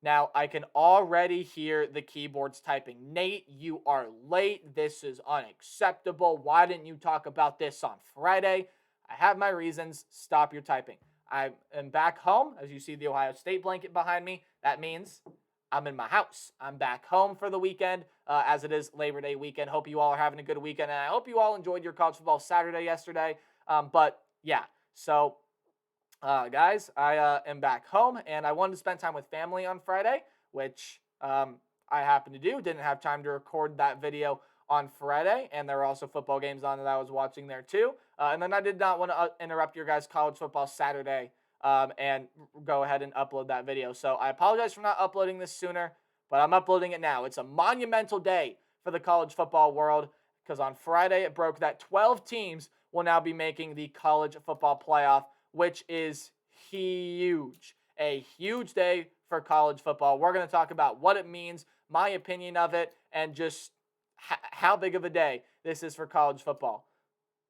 Now, I can already hear the keyboards typing. Nate, you are late. This is unacceptable. Why didn't you talk about this on Friday? I have my reasons. Stop your typing. I am back home. As you see the Ohio State blanket behind me, that means I'm in my house. I'm back home for the weekend, as it is Labor Day weekend. Hope you all are having a good weekend, and I hope you all enjoyed your college football Saturday yesterday. But yeah, so guys, I am back home, and I wanted to spend time with family on Friday, which I happened to do. Didn't have time to record that video on Friday, and there were also football games on that I was watching there too. And then I did not want to interrupt your guys' college football Saturday and go ahead and upload that video. So I apologize for not uploading this sooner, but I'm uploading it now. It's a monumental day for the college football world because on Friday it broke that 12 teams will now be making the college football playoff, which is huge. A huge day for college football. We're going to talk about what it means, my opinion of it, and just how big of a day this is for college football.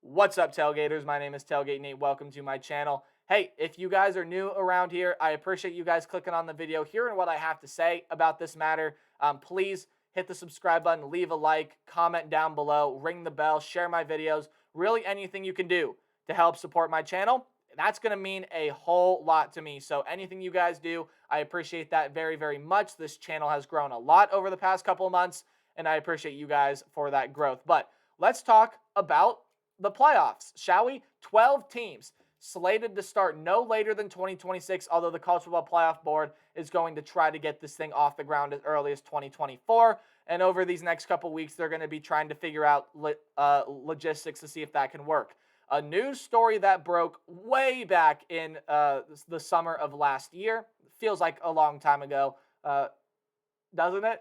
What's up, Tailgaters? My name is Tailgate Nate. Welcome to my channel. Hey, if you guys are new around here, I appreciate you guys clicking on the video, hearing what I have to say about this matter. Please hit the subscribe button, leave a like, comment down below, ring the bell, share my videos. Really anything you can do to help support my channel, that's going to mean a whole lot to me. So anything you guys do, I appreciate that very, very much. This channel has grown a lot over the past couple of months, and I appreciate you guys for that growth. But let's talk about the playoffs, shall we? 12 teams slated to start no later than 2026, although the College Football Playoff Board is going to try to get this thing off the ground as early as 2024. And over these next couple weeks, they're going to be trying to figure out logistics to see if that can work. A news story that broke way back in the summer of last year. Feels like a long time ago, doesn't it?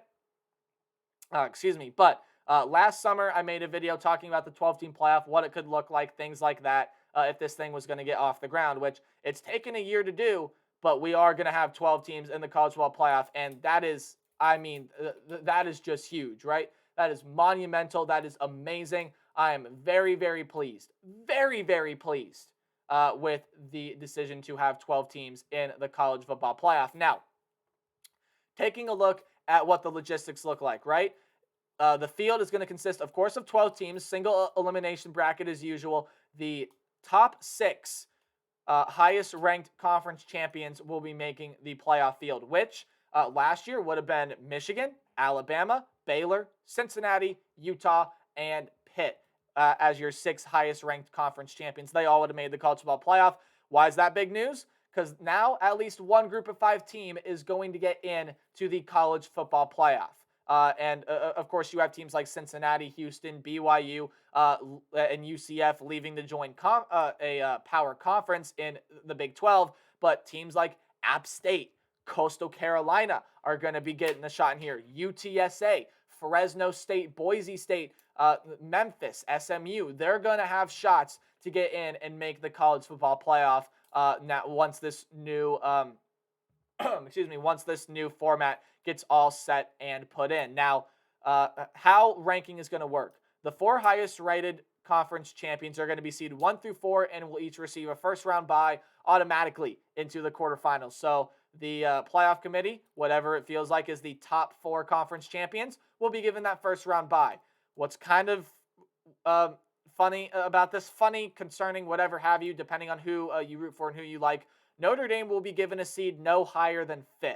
Excuse me. But last summer, I made a video talking about the 12-team playoff, what it could look like, things like that, if this thing was going to get off the ground, which it's taken a year to do, but we are going to have 12 teams in the college football playoff, and that is, that is just huge, right? That is monumental. That is amazing. I am very, very pleased, very, very pleased with the decision to have 12 teams in the college football playoff. Now, taking a look at what the logistics look like, right? The field is going to consist, of course, of 12 teams, single elimination bracket as usual. The top 6 highest ranked conference champions will be making the playoff field, which last year would have been Michigan, Alabama, Baylor, Cincinnati, Utah, and Pitt as your 6 highest ranked conference champions. They all would have made the college football playoff. Why is that big news? Because now at least one group of 5 team is going to get in to the college football playoff. And of course, you have teams like Cincinnati, Houston, BYU, and UCF leaving to join a power conference in the Big 12. But teams like App State, Coastal Carolina are going to be getting a shot in here. UTSA, Fresno State, Boise State, Memphis, SMU, they're going to have shots to get in and make the college football playoff now once this new once this new format gets all set and put in. Now, how ranking is going to work. The 4 highest rated conference champions are going to be seeded 1 through 4 and will each receive a first round bye automatically into the quarterfinals. So the playoff committee, whatever it feels like is the top 4 conference champions, will be given that first round bye. What's kind of funny about this, funny, concerning, whatever have you, depending on who you root for and who you like, Notre Dame will be given a seed no higher than 5th,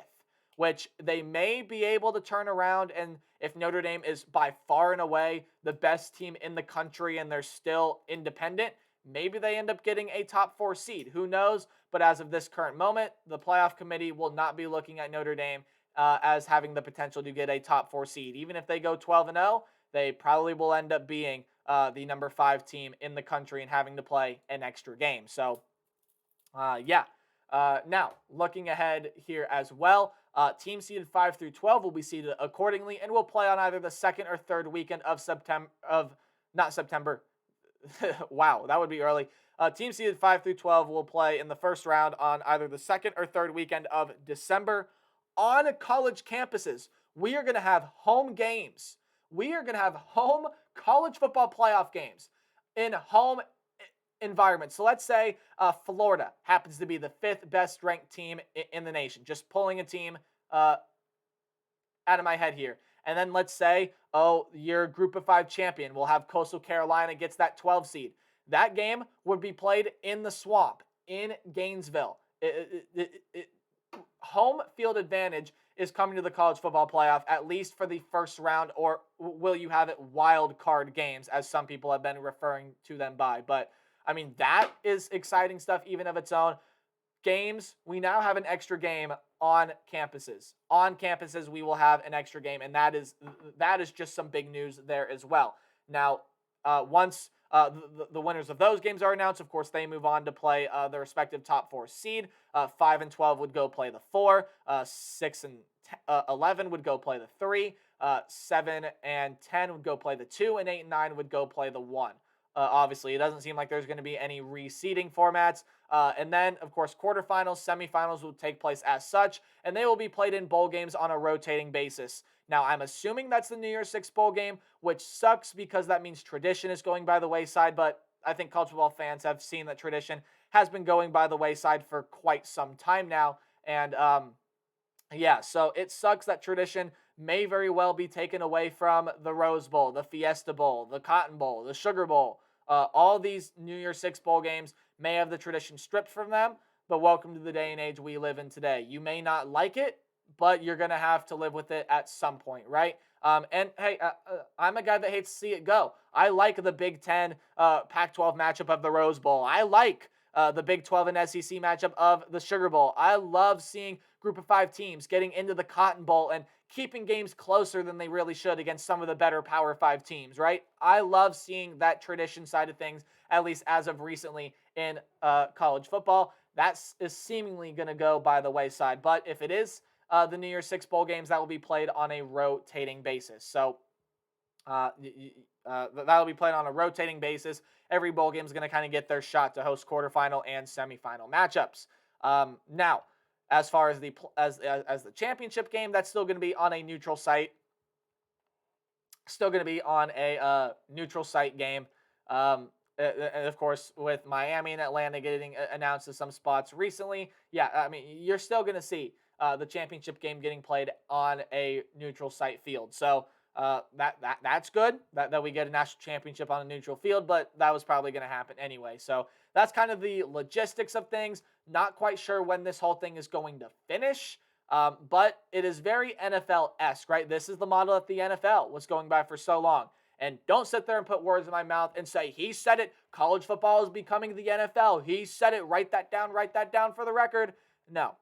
which they may be able to turn around. And if Notre Dame is by far and away the best team in the country and they're still independent, maybe they end up getting a top 4 seed. Who knows? But as of this current moment, the playoff committee will not be looking at Notre Dame as having the potential to get a top 4 seed. Even if they go 12-0, they probably will end up being the number 5 team in the country and having to play an extra game. So, yeah. Now, looking ahead here as well, teams seeded 5 through 12 will be seeded accordingly and will play on either the second or third weekend of not September. Wow, that would be early. Teams seeded 5 through 12 will play in the first round on either the second or third weekend of December on college campuses. We are going to have home games. We are going to have home college football playoff games in home environment. So let's say Florida happens to be the 5th best ranked team in the nation, just pulling a team out of my head here. And then let's say, oh, your group of 5 champion will have Coastal Carolina gets that 12 seed. That game would be played in the Swamp in Gainesville. Home field advantage is coming to the college football playoff, at least for the first round, or will you have it wild card games, as some people have been referring to them by. But, I mean, that is exciting stuff even of its own. Games, we now have an extra game on campuses. On campuses, we will have an extra game, and that is just some big news there as well. Now, once the winners of those games are announced, of course, they move on to play the respective top 4 seed. 5 and 12 would go play the 4. 6 and 11 would go play the 3. 7 and 10 would go play the 2, and 8 and 9 would go play the 1. Obviously, it doesn't seem like there's going to be any reseeding formats. And then, of course, quarterfinals, semifinals will take place as such, and they will be played in bowl games on a rotating basis. Now, I'm assuming that's the New Year's Six bowl game, which sucks because that means tradition is going by the wayside, but I think college football fans have seen that tradition has been going by the wayside for quite some time now. And, yeah, so it sucks that tradition may very well be taken away from the Rose Bowl, the Fiesta Bowl, the Cotton Bowl, the Sugar Bowl. All these New Year's Six bowl games may have the tradition stripped from them, but welcome to the day and age we live in today. You may not like it, but you're going to have to live with it at some point, right? And hey, I'm a guy that hates to see it go. I like the Big Ten Pac-12 matchup of the Rose Bowl. I like the Big 12 and SEC matchup of the Sugar Bowl. I love seeing group of 5 teams getting into the Cotton Bowl and keeping games closer than they really should against some of the better Power 5 teams, right? I love seeing that tradition side of things, at least as of recently in college football. That is seemingly going to go by the wayside. But if it is the New Year's Six bowl games, that will be played on a rotating basis. So that will be played on a rotating basis. Every bowl game is going to kind of get their shot to host quarterfinal and semifinal matchups. Now, as far as the championship game, that's still going to be on a neutral site. Still going to be on a neutral site game. And of course, with Miami and Atlanta getting announced as some spots recently, yeah, I mean, you're still going to see the championship game getting played on a neutral site field. So that's good that we get a national championship on a neutral field, but that was probably going to happen anyway. So that's kind of the logistics of things. Not quite sure when this whole thing is going to finish, but it is very NFL-esque, right? This is the model that the NFL was going by for so long. And don't sit there and put words in my mouth and say, he said it, college football is becoming the NFL. He said it, write that down for the record. No,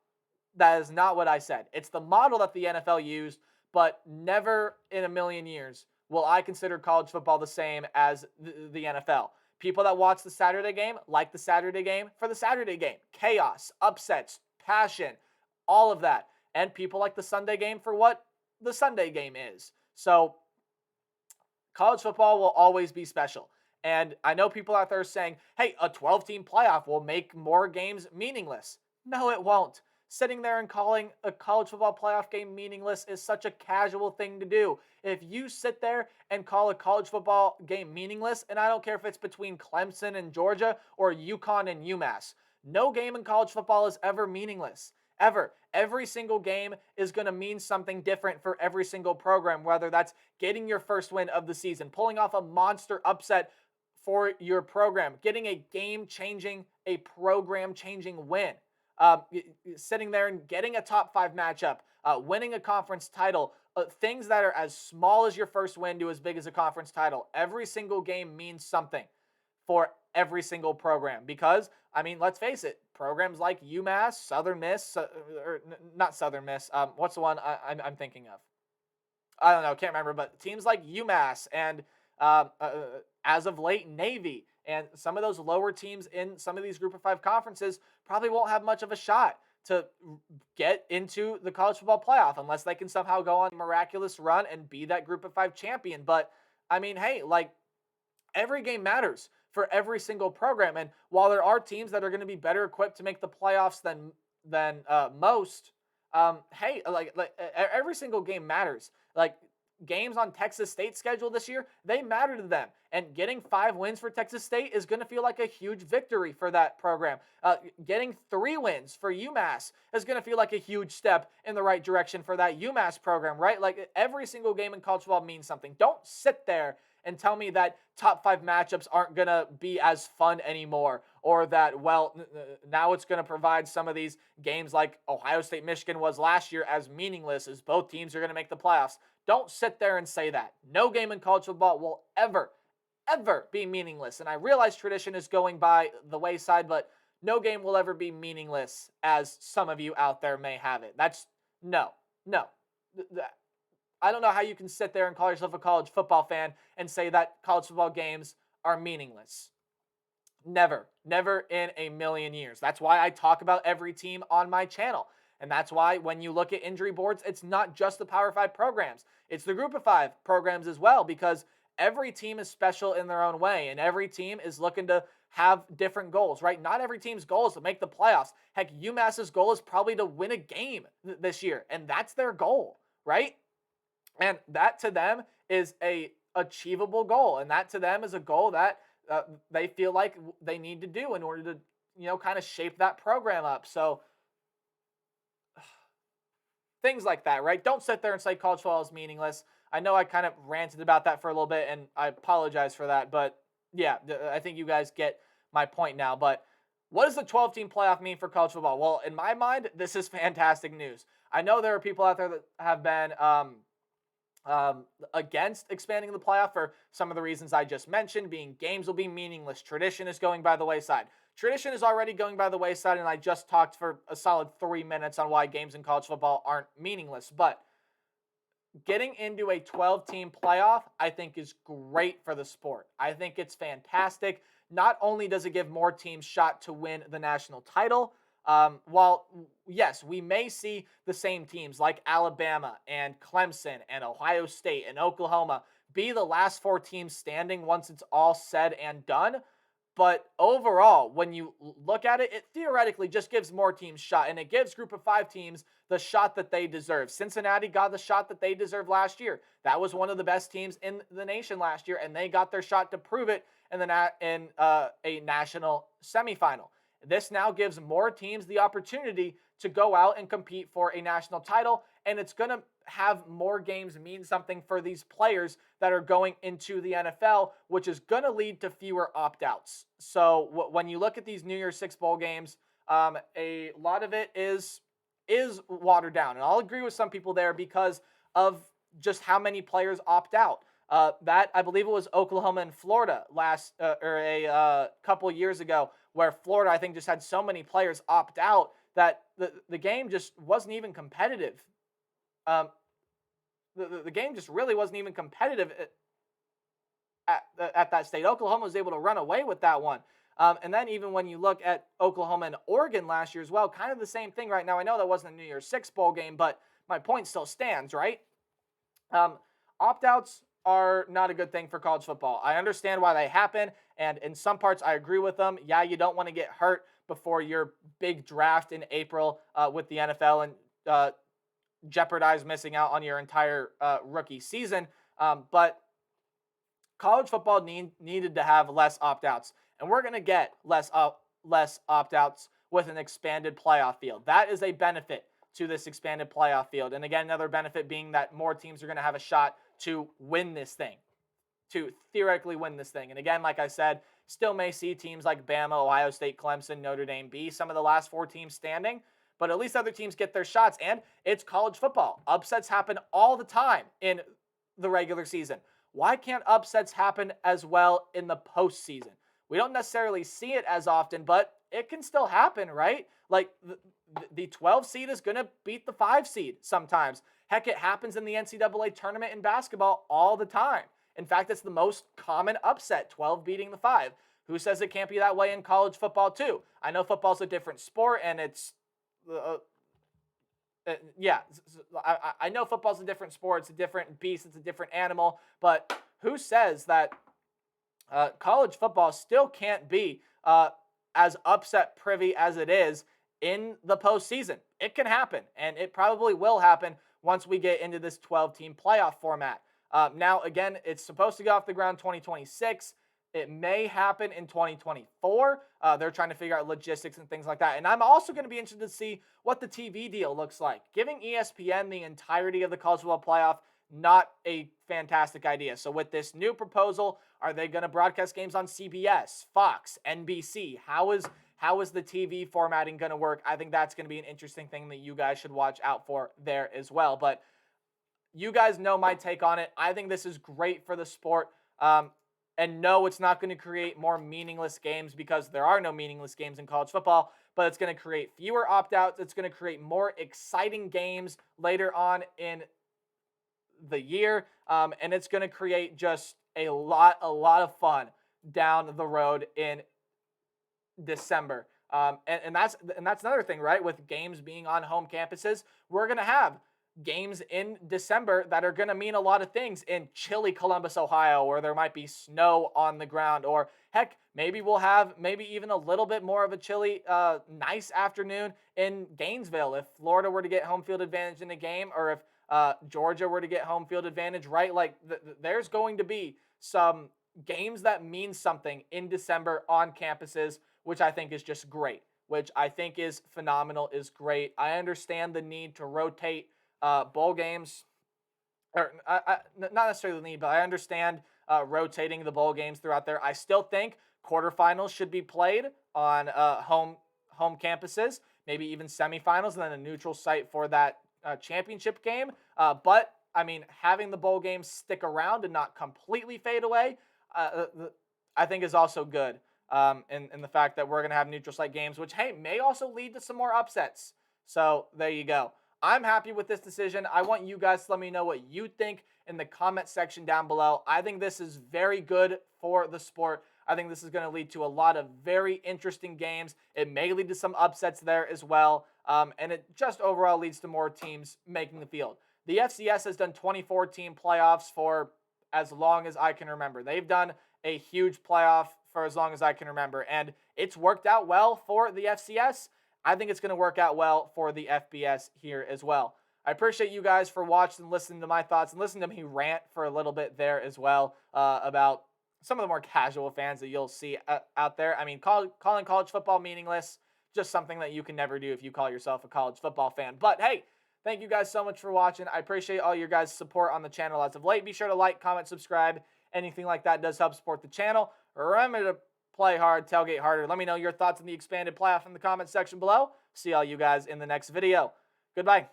that is not what I said. It's the model that the NFL used, but never in a million years will I consider college football the same as the NFL. People that watch the Saturday game like the Saturday game for the Saturday game. Chaos, upsets, passion, all of that. And people like the Sunday game for what the Sunday game is. So college football will always be special. And I know people out there saying, hey, a 12-team playoff will make more games meaningless. No, it won't. Sitting there and calling a college football playoff game meaningless is such a casual thing to do. If you sit there and call a college football game meaningless, and I don't care if it's between Clemson and Georgia or UConn and UMass, no game in college football is ever meaningless. Ever. Every single game is going to mean something different for every single program, whether that's getting your first win of the season, pulling off a monster upset for your program, getting a game-changing, a program-changing win. Sitting there and getting a top 5 matchup, winning a conference title, things that are as small as your first win to as big as a conference title. Every single game means something for every single program because, I mean, let's face it, programs like UMass, Southern Miss, or not Southern Miss, what's the one I'm thinking of? I don't know, can't remember, but teams like UMass and as of late, Navy, and some of those lower teams in some of these Group of 5 conferences probably won't have much of a shot to get into the college football playoff unless they can somehow go on a miraculous run and be that Group of 5 champion. But, I mean, hey, like, every game matters for every single program. And while there are teams that are going to be better equipped to make the playoffs than most, hey, like every single game matters. Like, games on Texas State's schedule this year, they matter to them. And getting 5 wins for Texas State is going to feel like a huge victory for that program. Getting 3 wins for UMass is going to feel like a huge step in the right direction for that UMass program, right? Like every single game in college football means something. Don't sit there and tell me that top 5 matchups aren't going to be as fun anymore, or that, well, now it's going to provide some of these games like Ohio State, Michigan was last year as meaningless as both teams are going to make the playoffs. Don't sit there and say that. No game in college football will ever be meaningless. And I realize tradition is going by the wayside, but no game will ever be meaningless as some of you out there may have it. That's no. I don't know how you can sit there and call yourself a college football fan and say that college football games are meaningless. Never in a million years. That's why I talk about every team on my channel. And that's why when you look at injury boards, it's not just the Power 5 programs. It's the Group of 5 programs as well, because every team is special in their own way, and every team is looking to have different goals, right? Not every team's goal is to make the playoffs. Heck, UMass's goal is probably to win a game this year, and that's their goal, right? And that to them is a achievable goal, and that to them is a goal that they feel like they need to do in order to, kind of shape that program up. So things like that, right? Don't sit there and say college football is meaningless. I know I kind of ranted about that for a little bit, and I apologize for that. But yeah, I think you guys get my point now. But what does the 12-team playoff mean for college football? Well, in my mind, this is fantastic news. I know there are people out there that have been against expanding the playoff for some of the reasons I just mentioned, being games will be meaningless. Tradition is going by the wayside. Tradition is already going by the wayside, and I just talked for a solid 3 minutes on why games in college football aren't meaningless. But getting into a 12-team playoff, I think, is great for the sport. I think it's fantastic. Not only does it give more teams shot to win the national title, while, yes, we may see the same teams like Alabama and Clemson and Ohio State and Oklahoma be the last 4 teams standing once it's all said and done. But overall, when you look at it, it theoretically just gives more teams shot, and it gives Group of 5 teams the shot that they deserve. Cincinnati got the shot that they deserved last year. That was one of the best teams in the nation last year, and they got their shot to prove it in a national semifinal. This now gives more teams the opportunity to go out and compete for a national title, and it's going to have more games mean something for these players that are going into the NFL, which is going to lead to fewer opt-outs. So when you look at these New Year's Six bowl games, a lot of it is watered down, and I'll agree with some people there because of just how many players opt out. That I believe it was Oklahoma and Florida a couple years ago, where Florida I think just had so many players opt out that the game just wasn't even competitive. The game just really wasn't even competitive at that state. Oklahoma was able to run away with that one. And then even when you look at Oklahoma and Oregon last year as well, kind of the same thing right now. I know that wasn't a New Year's Six bowl game, but my point still stands, right? Opt-outs are not a good thing for college football. I understand why they happen, and in some parts I agree with them. Yeah, you don't want to get hurt before your big draft in April with the NFL and jeopardize missing out on your entire rookie season. But college football needed to have less opt-outs, and we're going to get less opt-outs with an expanded playoff field. That is a benefit to this expanded playoff field. And again, another benefit being that more teams are going to have a shot to win this thing, to theoretically win this thing. And again, like I said, still may see teams like Bama, Ohio State, Clemson, Notre Dame be some of the last 4 teams standing, but at least other teams get their shots. And it's college football. Upsets happen all the time in the regular season. Why can't upsets happen as well in the postseason? We don't necessarily see it as often, but it can still happen, right? Like the 12 seed is going to beat the 5 seed sometimes. Heck, it happens in the NCAA tournament in basketball all the time. In fact, it's the most common upset, 12 beating the 5. Who says it can't be that way in college football too? I know football's a different sport, and it's I know football's a different sport. It's a different beast. It's a different animal. But who says that college football still can't be as upset privy as it is in the postseason? It can happen, and it probably will happen once we get into this 12-team playoff format. Now, again, it's supposed to go off the ground 2026. It may happen in 2024. They're trying to figure out logistics and things like that. And I'm also going to be interested to see what the TV deal looks like. Giving ESPN the entirety of the college football playoff, not a fantastic idea. So with this new proposal, are they going to broadcast games on CBS, Fox, NBC? How is the TV formatting going to work? I think that's going to be an interesting thing that you guys should watch out for there as well. But you guys know my take on it. I think this is great for the sport. And no, it's not going to create more meaningless games because there are no meaningless games in college football, but it's going to create fewer opt-outs. It's going to create more exciting games later on in the year. And it's going to create just a lot of fun down the road in December. And that's another thing, right? With games being on home campuses, we're going to have games in December that are going to mean a lot of things in chilly Columbus, Ohio, where there might be snow on the ground, or heck, maybe we'll have maybe even a little bit more of a chilly, nice afternoon in Gainesville if Florida were to get home field advantage in a game, or if Georgia were to get home field advantage, right? Like there's going to be some games that mean something in December on campuses, which I think is just great, which I think is phenomenal, is great. I understand the need to rotate bowl games, or not necessarily the need, but I understand rotating the bowl games throughout there. I still think quarterfinals should be played on home campuses, maybe even semifinals, and then a neutral site for that championship game. But I mean, having the bowl games stick around and not completely fade away, I think is also good. And the fact that we're going to have neutral site games, which, hey, may also lead to some more upsets. So there you go. I'm happy with this decision. I want you guys to let me know what you think in the comment section down below. I think this is very good for the sport. I think this is going to lead to a lot of very interesting games. It may lead to some upsets there as well. And it just overall leads to more teams making the field. The FCS has done 24-team playoffs for as long as I can remember. They've done a huge playoff for as long as I can remember. And it's worked out well for the FCS. I think it's going to work out well for the FBS here as well. I appreciate you guys for watching and listening to my thoughts and listening to me rant for a little bit there as well about some of the more casual fans that you'll see out there. I mean, calling college football meaningless, just something that you can never do if you call yourself a college football fan. But hey, thank you guys so much for watching. I appreciate all your guys' support on the channel as of late. Be sure to like, comment, subscribe. Anything like that does help support the channel. Remember to play hard, tailgate harder. Let me know your thoughts on the expanded playoff in the comment section below. See all you guys in the next video. Goodbye.